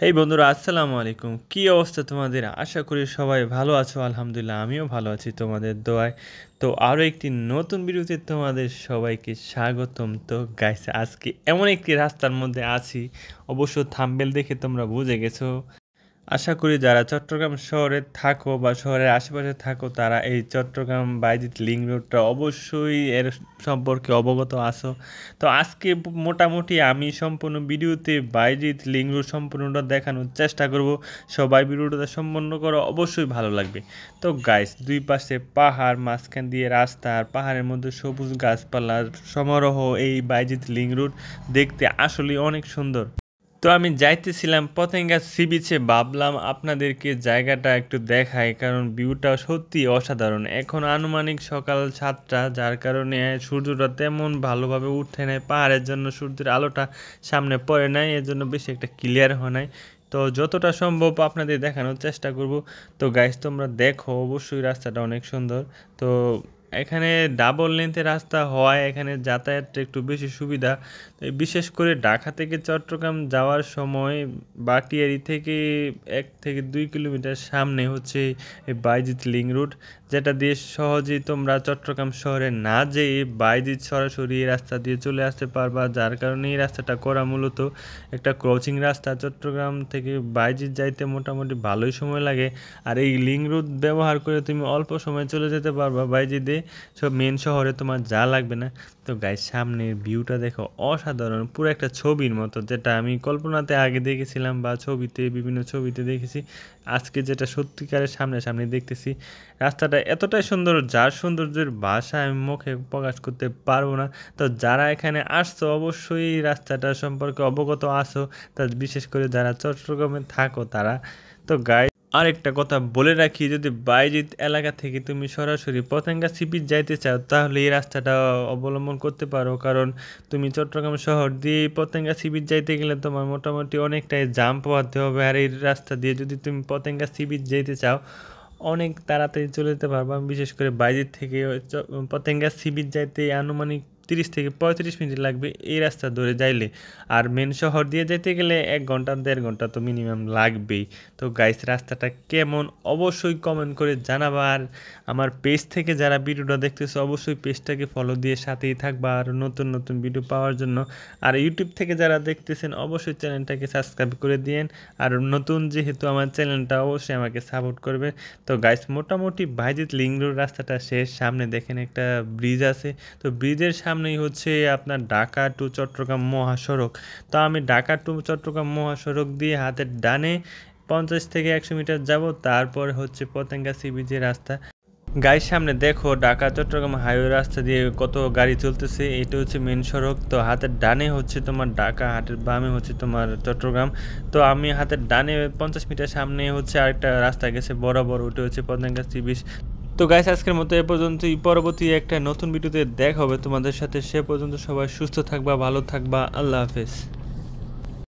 হেই বন্ধুরা, আসসালামু আলাইকুম। কি অবস্থা তোমাদের? আশা করি সবাই ভালো আছো। আলহামদুলিল্লাহ আমিও ভালো আছি তোমাদের দোয়ায়। তো আরও একটি নতুন ভিডিওতে তোমাদের সবাইকে স্বাগতম। তো গাইস, আজকে এমন একটি রাস্তার মধ্যে আছি, অবশ্য থাম্বনেল দেখে তোমরা বুঝে গেছো। আশা করি যারা চট্টগ্রাম শহরে থাকো বা শহরের আশেপাশে থাকো তারা এই চট্টগ্রাম বাইজিৎ লিংক রোডটা অবশ্যই এর সম্পর্কে অবগত আছো। তো আজকে মোটামুটি আমি সম্পূর্ণ ভিডিওতে বাইজিৎ লিংক রোড সম্পূর্ণটা দেখানোর চেষ্টা করব। সবাই ভিডিওটা সম্পন্ন করো, অবশ্যই ভালো লাগবে। তো গাইস, দুই পাশে পাহাড়, মাঝখান দিয়ে রাস্তা, আর পাহাড়ের মধ্যে সবুজ গাছপালার সমারোহ। এই বাইজিৎ লিংক রোড দেখতে আসলে অনেক সুন্দর। তো আমি যাইতেছিলাম পতেঙ্গা সি বিচে, ভাবলাম আপনাদেরকে জায়গাটা একটু দেখাই, কারণ ভিউটা সত্যি অসাধারণ। এখন আনুমানিক সকাল 7টা, যার কারণে সূর্যটা তেমন ভালোভাবে উঠে নাই, পাহাড়ের জন্য সূর্যের আলোটা সামনে পড়ে নাই, এর জন্য বেশি একটা ক্লিয়ার হয় নাই। তো যতটা সম্ভব আপনাদের দেখানোর চেষ্টা করব। তো গাইস, তোমরা দেখো, অবশ্যই রাস্তাটা অনেক সুন্দর। তো এখানে ডাবল লেন্থের রাস্তা হওয়ায় এখানে যাতায়াতটা একটু বেশি সুবিধা। বিশেষ করে ঢাকা থেকে চট্টগ্রাম যাওয়ার সময় বাটিয়ারি থেকে 1 থেকে 2 কিলোমিটার সামনে হচ্ছে এই বাইজিৎ লিংক রোড, যেটা দিয়ে সহজেই তোমরা চট্টগ্রাম শহরে না যেয়ে বাইজিৎ সরাসরি এই রাস্তা দিয়ে চলে আসতে পারবা। যার কারণে এই রাস্তাটা করা মূলত একটা ক্রসিং রাস্তা। চট্টগ্রাম থেকে বাইজিৎ যাইতে মোটামুটি ভালোই সময় লাগে, আর এই লিংক রোড ব্যবহার করে তুমি অল্প সময় চলে যেতে পারবা বাইজিৎে, সব মেন শহরে তোমার যা লাগবে না। তো গাইস, সামনের ভিউটা দেখো, অসাধারণ, পুরো একটা ছবির মতো, যেটা আমি কল্পনাতে আগে দেখেছিলাম বা ছবিতে, বিভিন্ন ছবিতে দেখেছি। আজকে যেটা সত্যিকারের সামনে সামনে দেখতেছি, রাস্তাটা এতটাই সুন্দর, যার সৌন্দর্যের ভাষা আমি মুখে প্রকাশ করতে পারবো না। তো যারা এখানে আসছো অবশ্যই এই রাস্তাটা সম্পর্কে অবগত আছো, তা বিশেষ করে যারা চট্টগ্রামে থাকো তারা। তো গাইস, আরেকটা কথা বলে রাখি, যদি বাইজিৎ এলাকা থেকে তুমি সরাসরি পতেঙ্গা সি বিচ যাইতে চাও তাহলে এই রাস্তাটা অবলম্বন করতে পারো, কারণ তুমি চট্টগ্রাম শহর দিয়ে পতেঙ্গা সি বিচ যাইতে গেলে তোমার মোটামুটি অনেকটাই জাম পোহাতে হবে। আর এই রাস্তা দিয়ে যদি তুমি পতেঙ্গা সি বিচ যেতে চাও অনেক তাড়াতাড়ি চলে যেতে পারবা। বিশেষ করে বাইজিৎ থেকে পতেঙ্গা সি বিচ যাইতে আনুমানিক 30 থেকে 35 মিনিট লাগবে এই রাস্তা ধরে যাইলে। আর মেন শহর দিয়ে যেতে গেলে 1 ঘন্টা 1.5 ঘন্টা তো মিনিমাম লাগবেই। তো গাইস, রাস্তাটা কেমন অবশ্যই কমেন্ট করে জানাবা। আর আমার পেজ থেকে যারা ভিডিওটা দেখতেছো অবশ্যই পেজটাকে ফলো দিয়ে সাথেই থাকবা আর নতুন নতুন ভিডিও পাওয়ার জন্য। আর ইউটিউব থেকে যারা দেখতেছেন অবশ্যই চ্যানেলটাকে সাবস্ক্রাইব করে দিয়েন। আর নতুন যেহেতু আমার চ্যানেলটা, অবশ্যই আমাকে সাপোর্ট করবে। তো গাইস, মোটামুটি বাইজিৎ লিংক রোড রাস্তাটা শেষ, সামনে দেখেন একটা ব্রিজ আছে। তো ব্রিজের সামনেই হচ্ছে আপনার ঢাকা টু চট্টগ্রাম মহাসড়ক। তো আমি ঢাকা টু চট্টগ্রাম মহাসড়ক দিয়ে হাতের ডানে 50 থেকে 100 মিটার যাব, তারপর হচ্ছে পতেঙ্গা সি বিচের রাস্তা। গাড়ির সামনে দেখো, ঢাকা চট্টগ্রাম হাইওয়ে রাস্তা দিয়ে কত গাড়ি চলতেছে, এটা হচ্ছে মেন সড়ক। তো হাতের ডানে হচ্ছে তোমার ঢাকা, হাতের বামে হচ্ছে তোমার চট্টগ্রাম। তো আমি হাতের ডানে 50 মিটার সামনে হচ্ছে আরেকটা রাস্তা গেছে বরাবর, ওটা হচ্ছে পতেঙ্গা সি বিচ। তো গাইস, আজকের মতো এ পর্যন্তই। পরবর্তী একটা নতুন ভিডিওতে দেখা হবে তোমাদের সাথে। সে পর্যন্ত সবাই সুস্থ থাকবা, ভালো থাকবা, আল্লাহ হাফেজ।